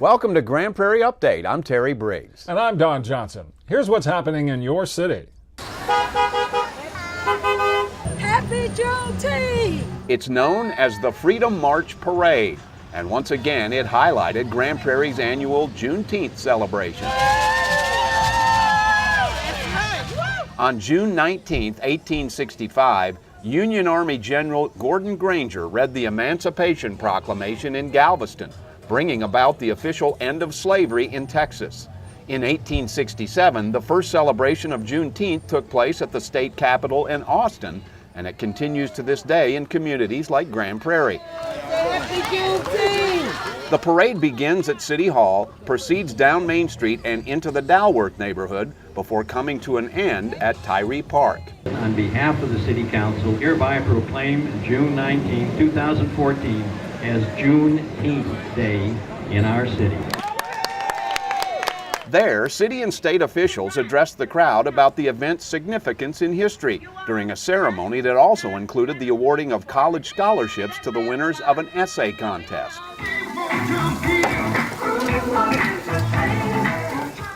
Welcome to Grand Prairie Update. I'm Terry Briggs. And I'm Don Johnson. Here's what's happening in your city. Happy Juneteenth! It's known as the Freedom March Parade, and once again it highlighted Grand Prairie's annual Juneteenth celebration. On June 19, 1865, Union Army General Gordon Granger read the Emancipation Proclamation in Galveston, bringing about the official end of slavery in Texas. In 1867, the first celebration of Juneteenth took place at the state capitol in Austin, and it continues to this day in communities like Grand Prairie. Happy Juneteenth! The parade begins at City Hall, proceeds down Main Street and into the Dalworth neighborhood before coming to an end at Tyree Park. On behalf of the City Council, hereby proclaim June 19, 2014 as Juneteenth Day in our city. There, city and state officials addressed the crowd about the event's significance in history during a ceremony that also included the awarding of college scholarships to the winners of an essay contest.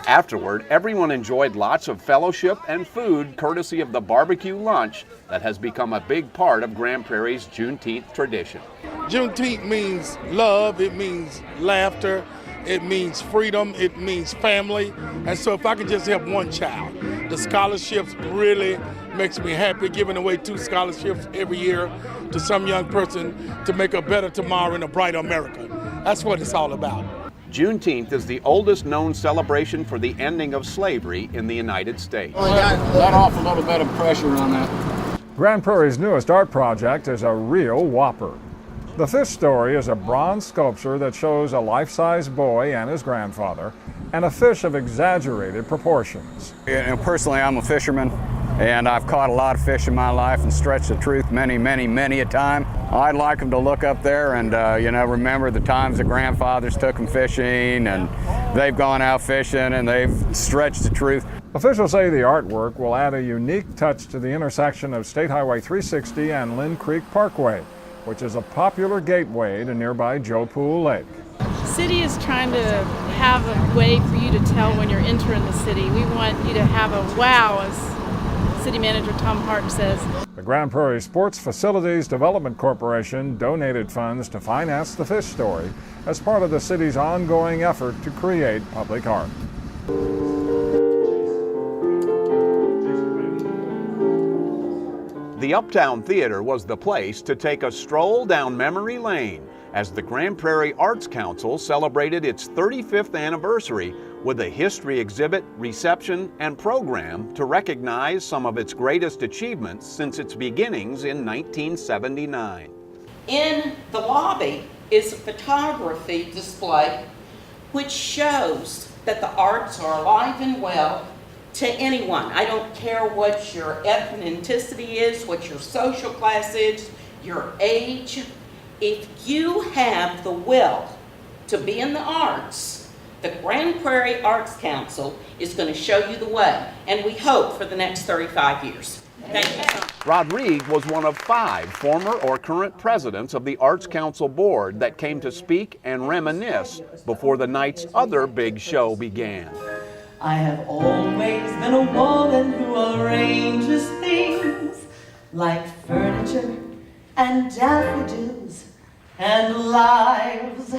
Afterward, everyone enjoyed lots of fellowship and food courtesy of the barbecue lunch that has become a big part of Grand Prairie's Juneteenth tradition. Juneteenth means love, it means laughter, it means freedom, it means family. And so if I could just help one child, the scholarships really makes me happy, giving away 2 scholarships every year to some young person to make a better tomorrow in a brighter America. That's what it's all about. Juneteenth is the oldest known celebration for the ending of slavery in the United States. Well, let off a little bit of pressure on that. Grand Prairie's newest art project is a real whopper. The Fish Story is a bronze sculpture that shows a life-size boy and his grandfather, and a fish of exaggerated proportions. Personally, I'm a fisherman, and I've caught a lot of fish in my life and stretched the truth many a time. I'd like them to look up there and, remember the times the grandfathers took them fishing, and they've gone out fishing and they've stretched the truth. Officials say the artwork will add a unique touch to the intersection of State Highway 360 and Lynn Creek Parkway, which is a popular gateway to nearby Joe Pool Lake. The city is trying to have a way for you to tell when you're entering the city. We want you to have a wow, as City Manager Tom Hart says. The Grand Prairie Sports Facilities Development Corporation donated funds to finance the Fish Story as part of the city's ongoing effort to create public art. The Uptown Theater was the place to take a stroll down memory lane as the Grand Prairie Arts Council celebrated its 35th anniversary with a history exhibit, reception, and program to recognize some of its greatest achievements since its beginnings in 1979. In the lobby is a photography display which shows that the arts are alive and well to anyone. I don't care what your ethnicity is, what your social class is, your age. If you have the will to be in the arts, the Grand Prairie Arts Council is going to show you the way, and we hope for the next 35 years. Thank you so much. Rodrigue was one of 5 former or current presidents of the Arts Council Board that came to speak and reminisce before the night's other big show began. I have always been a woman who arranges things like furniture and daffodils and lives.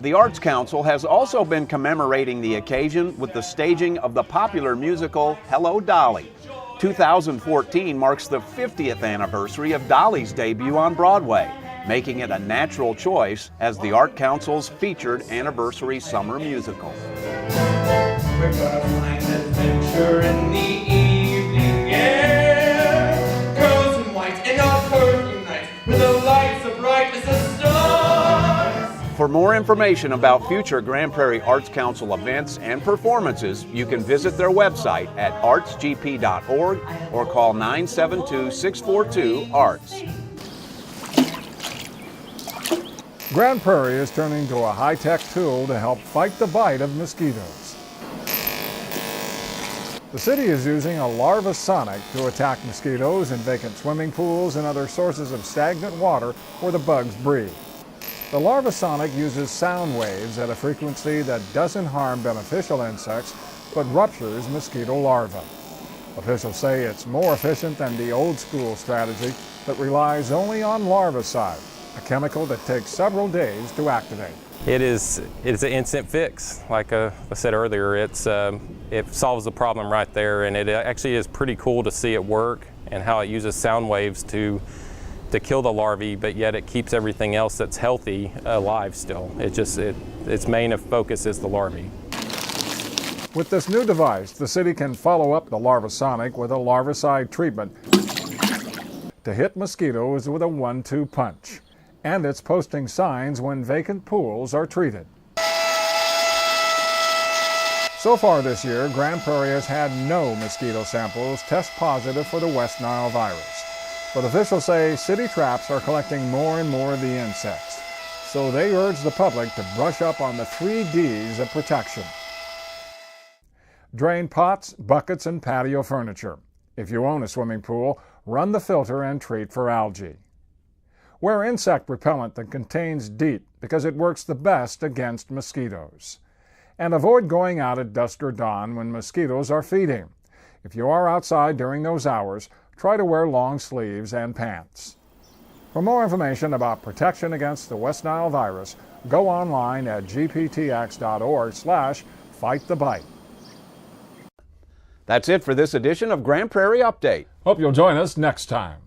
The Arts Council has also been commemorating the occasion with the staging of the popular musical Hello, Dolly. 2014 marks the 50th anniversary of Dolly's debut on Broadway, making it a natural choice as the Art Council's featured anniversary summer musical. We're gonna find adventure in the evening air. Girls in white and on curfew nights, with the lights as bright as the stars. For more information about future Grand Prairie Arts Council events and performances, you can visit their website at artsgp.org or call 972-642-ARTS. Grand Prairie is turning to a high-tech tool to help fight the bite of mosquitoes. The city is using a larvasonic to attack mosquitoes in vacant swimming pools and other sources of stagnant water where the bugs breed. The larvasonic uses sound waves at a frequency that doesn't harm beneficial insects, but ruptures mosquito larvae. Officials say it's more efficient than the old-school strategy that relies only on larvicide, a chemical that takes several days to activate. It's an instant fix. Like I said earlier, it solves the problem right there, and it actually is pretty cool to see it work and how it uses sound waves to kill the larvae, but yet it keeps everything else that's healthy alive still. Its main focus is the larvae. With this new device, the city can follow up the larvasonic with a larvicide treatment to hit mosquitoes with a 1-2 punch. And it's posting signs when vacant pools are treated. So far this year, Grand Prairie has had no mosquito samples test positive for the West Nile virus. But officials say city traps are collecting more and more of the insects. So they urge the public to brush up on the 3 Ds of protection. Drain pots, buckets, and patio furniture. If you own a swimming pool, run the filter and treat for algae. Wear insect repellent that contains DEET because it works the best against mosquitoes. And avoid going out at dusk or dawn when mosquitoes are feeding. If you are outside during those hours, try to wear long sleeves and pants. For more information about protection against the West Nile virus, go online at gptx.org/fightthebite. That's it for this edition of Grand Prairie Update. Hope you'll join us next time.